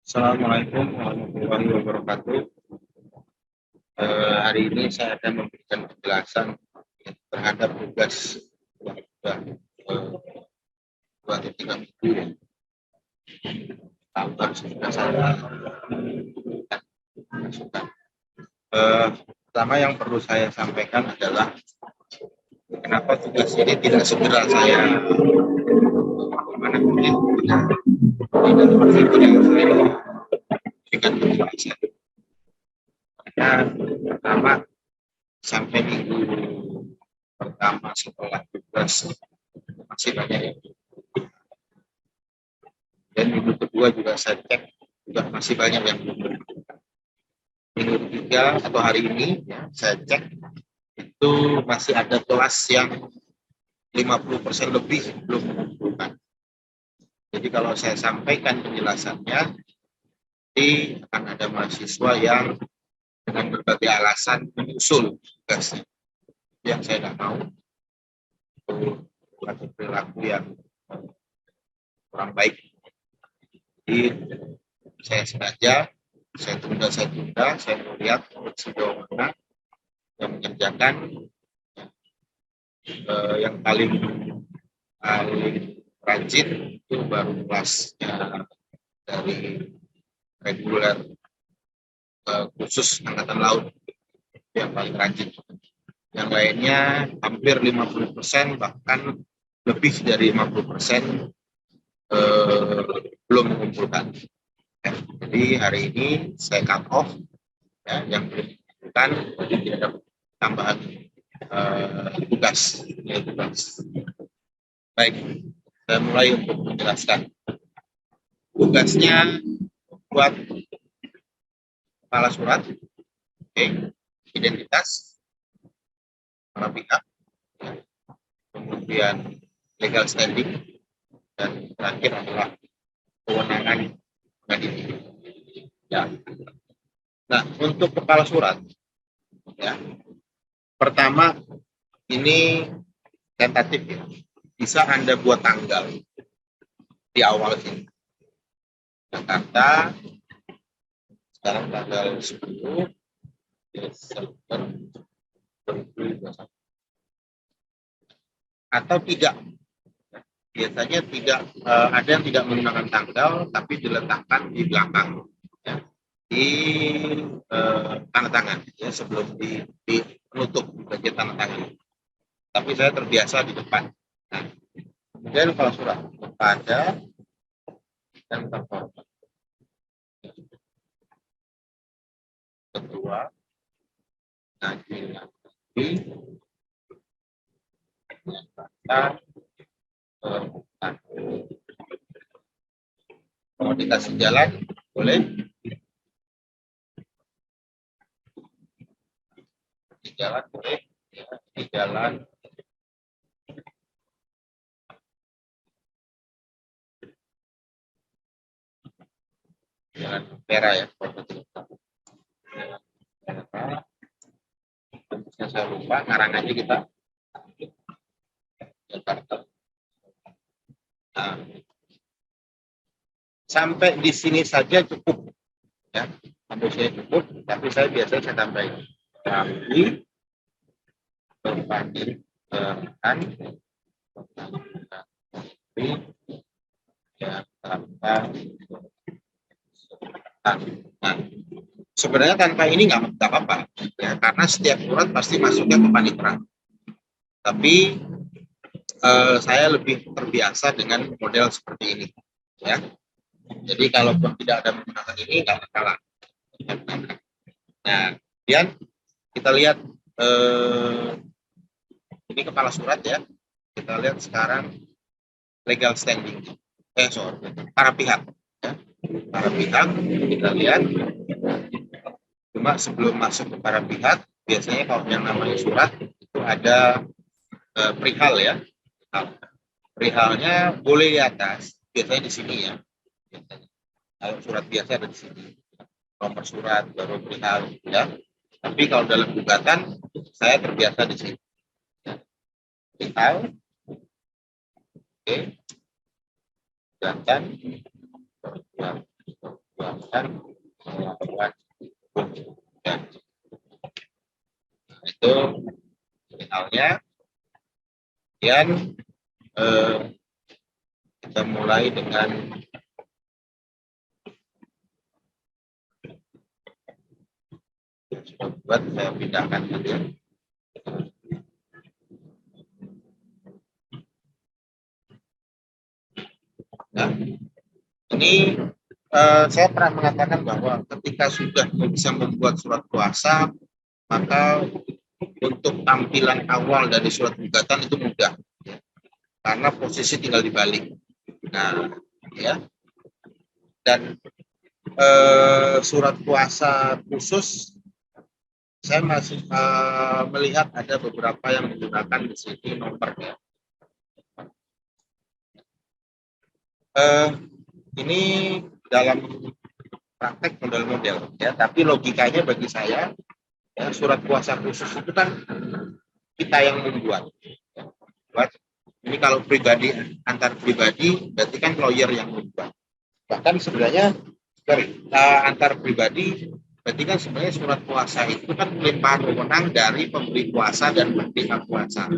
Assalamualaikum warahmatullahi wabarakatuh. Hari ini saya akan memberikan penjelasan terhadap tugas yang sudah 2 atau 3 minggu ya. Tambah sudah saya masukkan. Pertama yang perlu saya sampaikan adalah kenapa tugas ini tidak segera saya tidak seperti itu yang saya berikan penjelasan. Karena pertama sampai minggu pertama setelah tugas masih banyak yang dan minggu kedua juga saya cek juga masih banyak yang belum. Minggu ketiga atau hari ini ya, saya cek itu masih ada kelas yang 50% lebih belum mengumpulkan. Jadi kalau saya sampaikan penjelasannya, nanti akan ada mahasiswa yang dengan berbagai alasan menyusul tugasnya. Yang saya tidak mau itu perilaku yang kurang baik. Jadi saya sengaja saya tunda, saya melihat sejauh mana yang mengerjakan yang paling rajin itu baru kelasnya dari reguler khusus angkatan laut yang paling rajin. Yang lainnya hampir 50%, bahkan lebih dari 50% belum mengumpulkan. Jadi hari ini saya cut off ya, yang belum mengumpulkan, jadi tidak ada tambahan tugas. Baik, saya mulai untuk menjelaskan. Tugasnya buat kepala surat, identitas para pihak, kemudian legal standing, dan terakhir adalah kewenangan pengadilan. Ya. Nah, untuk kepala surat, ya, pertama ini tentatif ya, bisa Anda buat tanggal di awal sini. Jakarta sekarang tanggal 10 Desember 2021. Atau tidak, biasanya tidak ada yang tidak menggunakan tanggal tapi diletakkan di belakang ya, di tanda tangan ya, sebelum di penutup bagian tanda tangan, tapi saya terbiasa di depan. Nah, kemudian kalau surat kepada dan terhormat ketua Najib mau dikasih jalan boleh, di jalan boleh ya, di jalan merah ya, tentunya saya lupa ngarangannya kita Jakarta. Nah, sampai di sini saja cukup ya, sampai sini cukup, tapi saya biasanya saya tambahin kami berpandingkan Jakarta. Nah, sebenarnya tanpa ini nggak apa-apa ya, karena setiap surat pasti masuknya ke panitera. Tapi saya lebih terbiasa dengan model seperti ini ya. Jadi kalaupun tidak ada menggunakan ini nggak masalah. Nah, kemudian kita lihat ini kepala surat ya. Kita lihat sekarang legal standing. Para pihak ya. Para pihak kita lihat. Cuma sebelum masuk ke para pihak, biasanya kalau yang namanya surat itu ada perihal ya. Perihalnya boleh di atas, biasanya di sini ya. Kalau surat biasa ada di sini. Nomor surat baru perihal ya. Tapi kalau dalam gugatan saya terbiasa di sini. Ya. Perihal, oke. Gugatan, dan melakukan dan itu finalnya. Kemudian kita mulai dengan sudah buat, saya pindahkan tadi. Nah, ini saya pernah mengatakan bahwa ketika sudah bisa membuat surat kuasa, maka untuk tampilan awal dari surat gugatan itu mudah, karena posisi tinggal dibalik. Nah, ya, dan surat kuasa khusus saya masih melihat ada beberapa yang menggunakan di sini nomornya. Ini dalam praktek model-model ya, tapi logikanya bagi saya ya, surat kuasa khusus itu kan kita yang membuat. Ini kalau pribadi, antar pribadi berarti kan lawyer yang membuat. Bahkan sebenarnya antar pribadi berarti kan sebenarnya surat kuasa itu kan limpahan wewenang dari pemberi kuasa dan pihak kuasa.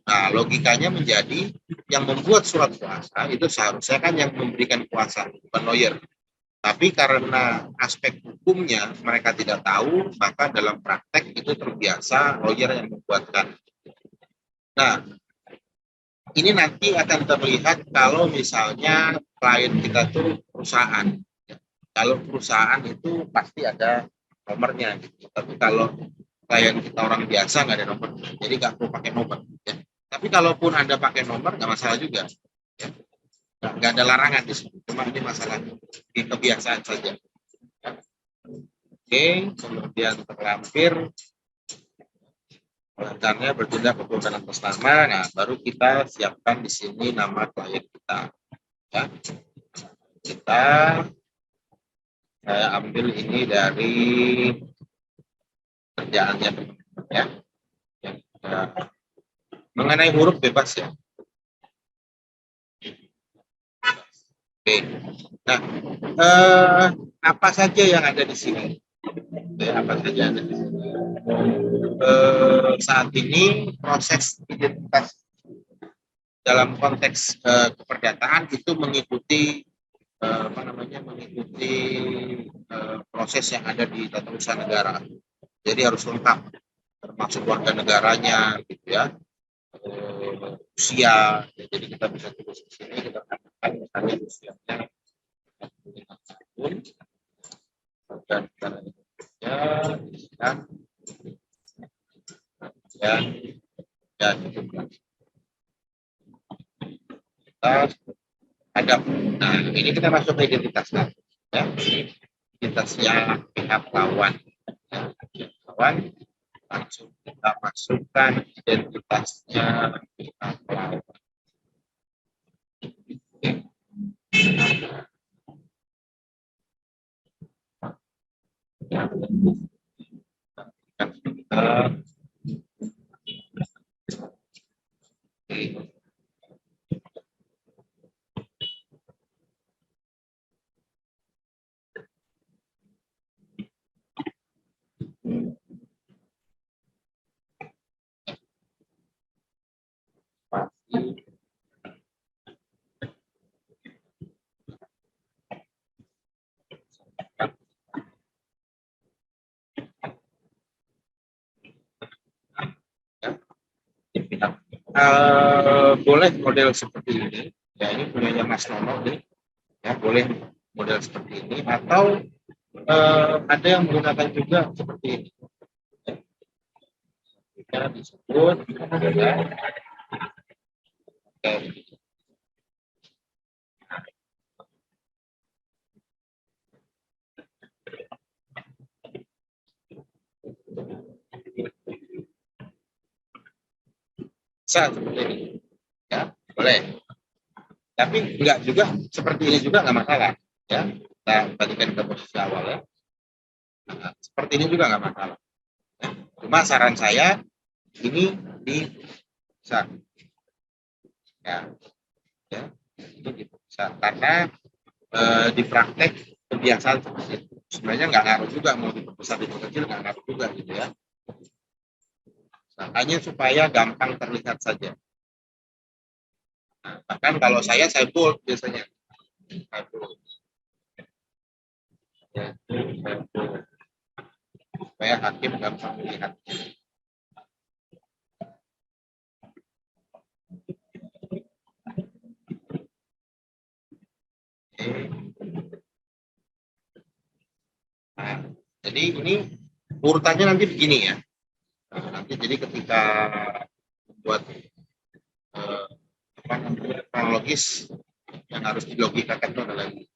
Nah, logikanya menjadi yang membuat surat kuasa itu seharusnya kan yang memberikan kuasa, bukan lawyer. Tapi karena aspek hukumnya mereka tidak tahu, maka dalam praktek itu terbiasa lawyer yang membuatkan. Nah, ini nanti akan terlihat kalau misalnya klien kita tuh perusahaan. Kalau perusahaan itu pasti ada nomornya, gitu. Tapi kalau klien kita orang biasa nggak ada nomor, jadi nggak perlu pakai nomor. Ya. Tapi kalaupun Anda pakai nomor, nggak masalah juga. Ya. Nggak ada larangan di sini. Cuma ini masalah di kebiasaan saja. Ya. Oke, kemudian terlampir. Pengantarnya bertindak kebutuhan atas nama. Nah, baru kita siapkan di sini nama klien kita. Ya. Kita, saya ambil ini dari kerjaannya, ya. Mengenai huruf bebas ya. Oke. Nah, apa saja yang ada di sini? Apa saja yang ada di sini? Saat ini proses identitas dalam konteks keperdataan itu mengikuti mengikuti proses yang ada di tata usaha negara. Jadi harus lengkap, termasuk warga negaranya, gitu ya. Usia, jadi kita bisa tulis di sini, kita katakan misalnya usianya 5 tahun dan dan kita ada. Nah, ini kita masuk ke identitas ya. Identitasnya pihak lawan. Ya, pihak lawan langsung kita masukkan identitasnya pihak lawan. Boleh model seperti ini ya, ini punyanya Mas Nono nih ya, boleh model seperti ini atau ada yang menggunakan juga seperti ini ya, disebut ya. Bisa seperti ini ya, boleh. Tapi enggak juga seperti ini juga nggak masalah ya. Kita balikan ke posisi awal ya. Nah, seperti ini juga nggak masalah. Ya. Cuma saran saya ini bisa ya, ya itu bisa karena di praktek kebiasaan seperti itu. Sebenarnya nggak ngaruh juga, mau diperbesar diperkecil nggak ngaruh juga gitu ya. Nah, hanya supaya gampang terlihat saja. Nah, bahkan kalau saya bold biasanya. Saya bold. Ya, saya bold. Supaya hakim gampang melihat. Nah, jadi ini urutannya nanti begini ya. Nah, nanti jadi ketika buat kronologis yang harus dilogikakan itu adalah ini.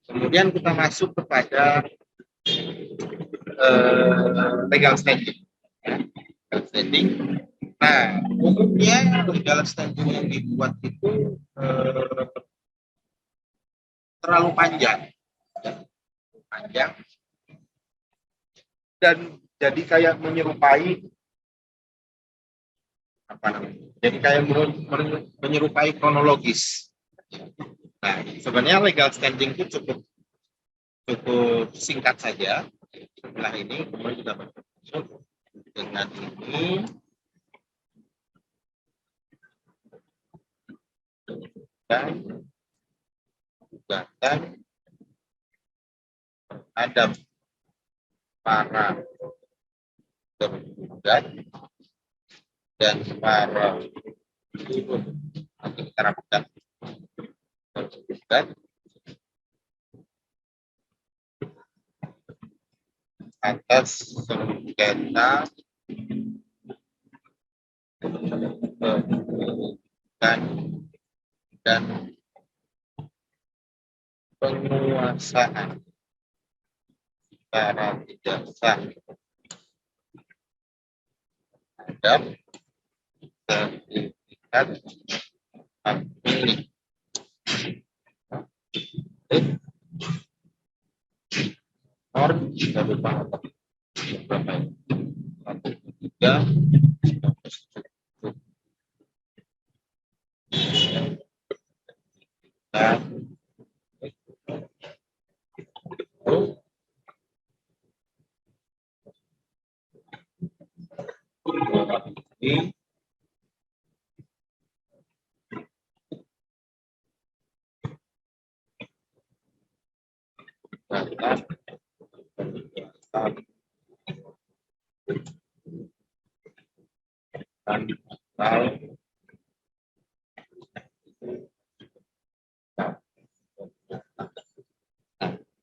Kemudian kita masuk kepada legal standing. Ya, legal standing. Nah, umumnya legal standing yang dibuat itu terlalu panjang, ya, panjang dan jadi kayak menyerupai apa namanya? Jadi kayak menyerupai kronologis. Nah, sebenarnya legal standing itu cukup singkat saja. Setelah ini kemudian kita masuk dengan ini dan gugatan terhadap para tergugat dan para nanti kita rapatkan tergugat atas sengketa dan penguasaan secara tidak sah terhadap sertifikat hak milik. Kita lupa berapa ya? 3 ini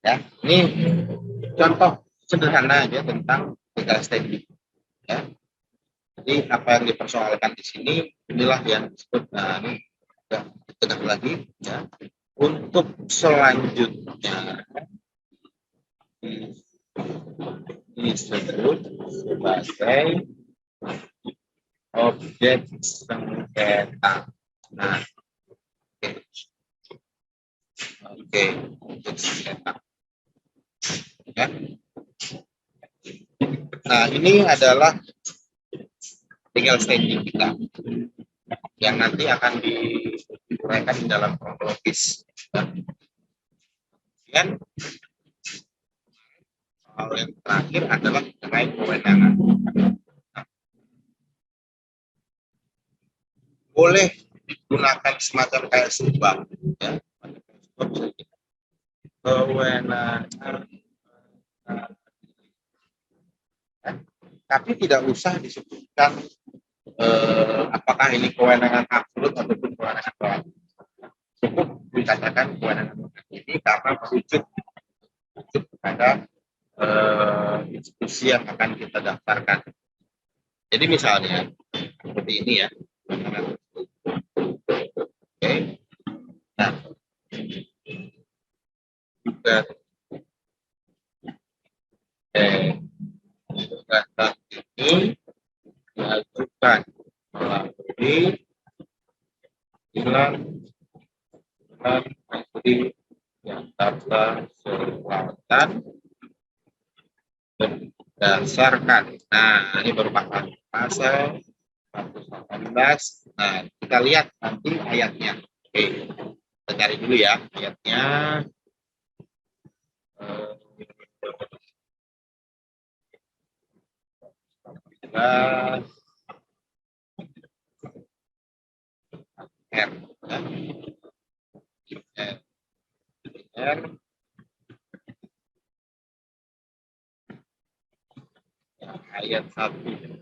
ya, ini contoh sederhana aja tentang legal standing ya. Jadi apa yang dipersoalkan di sini inilah yang disebut, nah ini ya, kita lagi ya. Untuk selanjutnya disebut sebagai objek sengketa. Nah, oke, objek sengketa. Ya. Nah, ini adalah legal standing kita yang nanti akan diuraikan di dalam kronologis. Dan hal yang terakhir adalah mengenai kewenangan. Boleh digunakan semacam kayak sumbang, ya. Kewenangan, tapi tidak usah disebutkan apakah ini kewenangan absolut ataupun kewenangan relatif. Cukup dikatakan kewenangan ini karena merujuk kepada institusi yang akan kita daftarkan. Jadi misalnya seperti ini ya. Oke. Nah, juga gugatan ini diajukan melalui Pengadilan Negeri Jakarta Selatan berdasarkan, nah ini merupakan pasal 118. Nah, kita lihat nanti ayatnya. Oke, kita cari dulu ya ayatnya. eh, R, ya. R, ya, ayat 1.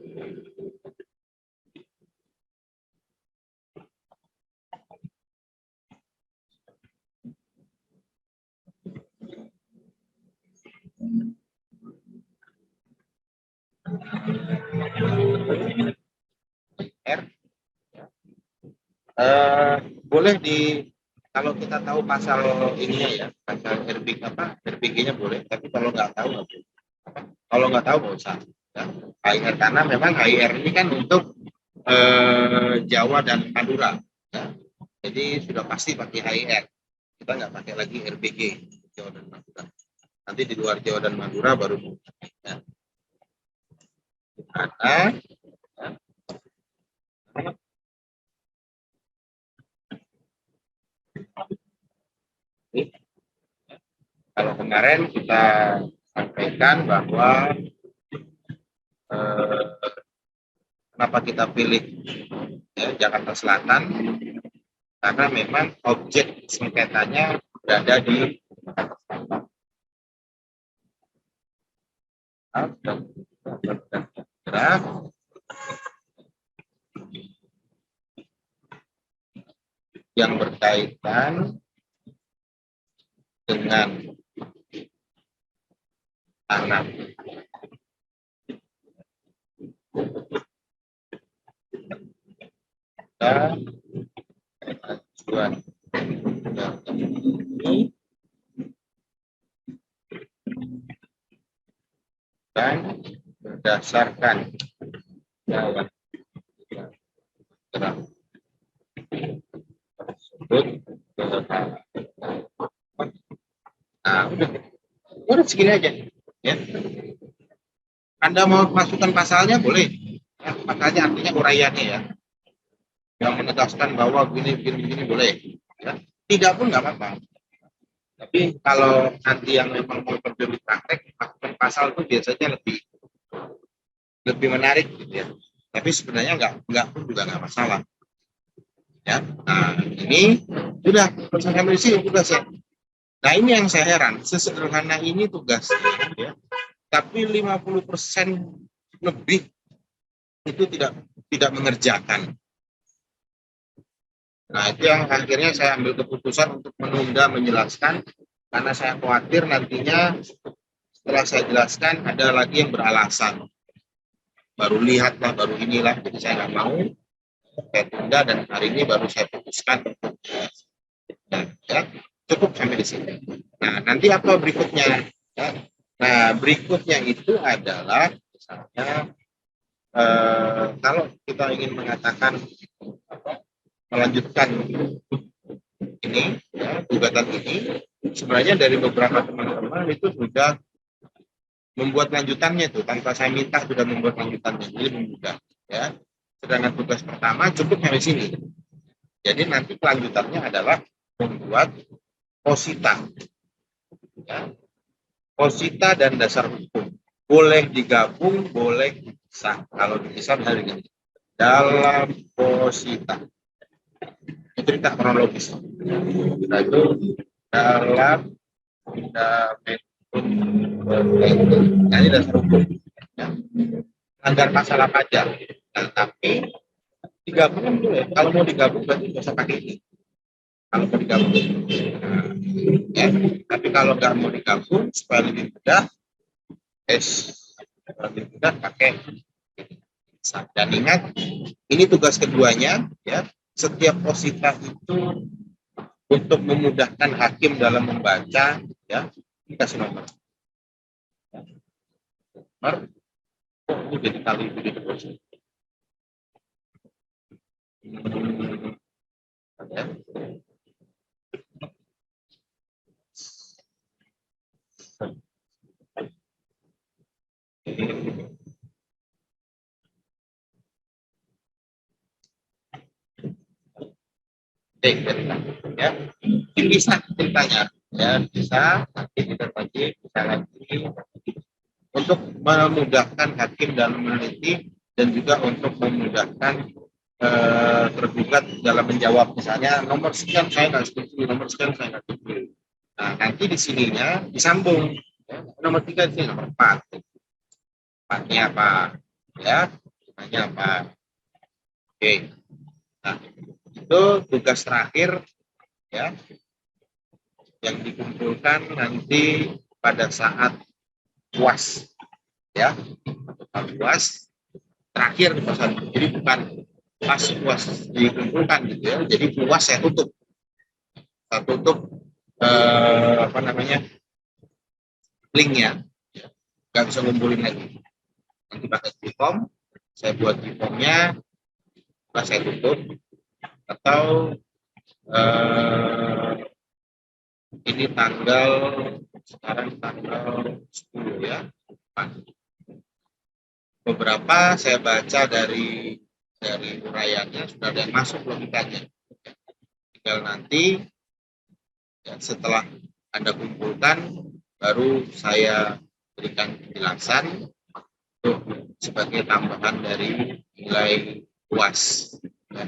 R, boleh kalau kita tahu pasal ininya ya, pasal RBG apa, RBG-nya boleh, tapi kalau nggak tahu nggak boleh. Kalau nggak tahu nggak usah. Ya. HIR karena memang HIR ini kan untuk Jawa dan Madura. Ya. Jadi sudah pasti pakai HIR. Kita nggak pakai lagi RBG Jawa dan Madura. Nanti di luar Jawa dan Madura baru ya. Ada kalau kemarin kita sampaikan bahwa kenapa kita pilih ya, Jakarta Selatan karena memang objek sengketanya berada di yang berkaitan dengan anak. Tujuan ini dan berdasarkan jalan gerak tersebut. Nah, udah segini aja. Ya. Anda mau masukkan pasalnya boleh. Ya, pasalnya artinya uraiannya ya. Yang menegaskan bahwa begini boleh. Ya. Tidak pun nggak apa-apa. Tapi kalau nanti yang memang mau terjadi praktek, masukkan pasal itu biasanya lebih menarik gitu ya. Tapi sebenarnya nggak pun juga nggak masalah. Ya. Nah, ini sudah sampai di sini tugas ya. Nah, ini yang saya heran, sesederhana ini tugasnya ya. Tapi 50% lebih itu tidak mengerjakan. Nah, itu yang akhirnya saya ambil keputusan untuk menunda menjelaskan karena saya khawatir nantinya setelah saya jelaskan ada lagi yang beralasan. Baru lihatlah, baru inilah, jadi saya nggak mau. Saya tunda dan hari ini baru saya putuskan. Ya, cukup sampai di sini. Nah, nanti apa berikutnya? Ya. Nah, berikutnya itu adalah misalnya kalau kita ingin mengatakan melanjutkan ini ya, gugatan ini sebenarnya dari beberapa teman-teman itu sudah membuat lanjutannya itu tanpa saya minta sudah membuat lanjutannya, jadi mudah ya. Sedangkan tugas pertama cukup sampai sini. Jadi nanti kelanjutannya adalah membuat posita ya. Posita dan dasar hukum boleh digabung, boleh dipisah. Kalau dipisah bisa dengan dalam posita. Itu cerita kronologis. Kita itu dalam fundamentum. Nah, ini dasar hukum. Ya. Anggar pasal apa aja. Nah, tapi digabung tuh ya. Kalau mau digabung berarti nggak usah pakai ini. Kalau mau digabung, nah, ya. Tapi kalau nggak mau digabung supaya lebih mudah, lebih mudah pakai. Dan ingat, ini tugas keduanya, ya. Setiap posita itu untuk memudahkan hakim dalam membaca, ya, dikasih nomor. Nomor, oh, jadi kali itu terus. Ya. Ya, dipisah ceritanya Ya bisa, nanti kita bagi bisa lagi untuk memudahkan hakim dalam meneliti dan juga untuk memudahkan tergugat dalam menjawab, misalnya nomor sekian saya nggak setuju, nomor sekian saya nggak setuju. Nah nanti di sininya disambung, ya, nomor 3 ini nomor 4, empatnya apa, ya, namanya apa. Oke, nah itu tugas terakhir ya yang dikumpulkan nanti pada saat UAS, ya, atau UAS terakhir pesan. Jadi bukan pas UAS dikumpulkan gitu ya, jadi UAS saya tutup apa namanya linknya, nggak bisa ngumpulin lagi. Nanti pakai Gform, saya buat Gformnya, saya tutup, atau ini tanggal sekarang tanggal 10 ya. Beberapa saya baca dari uraiannya sudah ada yang masuk logikanya. Tinggal nanti ya, setelah Anda kumpulkan baru saya berikan penjelasan untuk sebagai tambahan dari nilai UAS. Ya.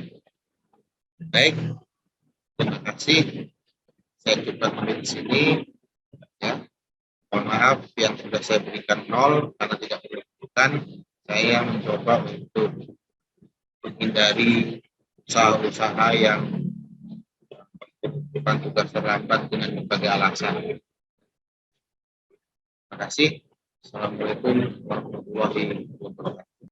Baik, terima kasih. Saya coba tulis di sini. Ya. Mohon maaf yang sudah saya berikan 0 karena tidak dilakukan. Saya mencoba untuk menghindari usaha-usaha yang bukan tugas terlambat dengan berbagai alasan. Terima kasih. Assalamualaikum warahmatullahi wabarakatuh.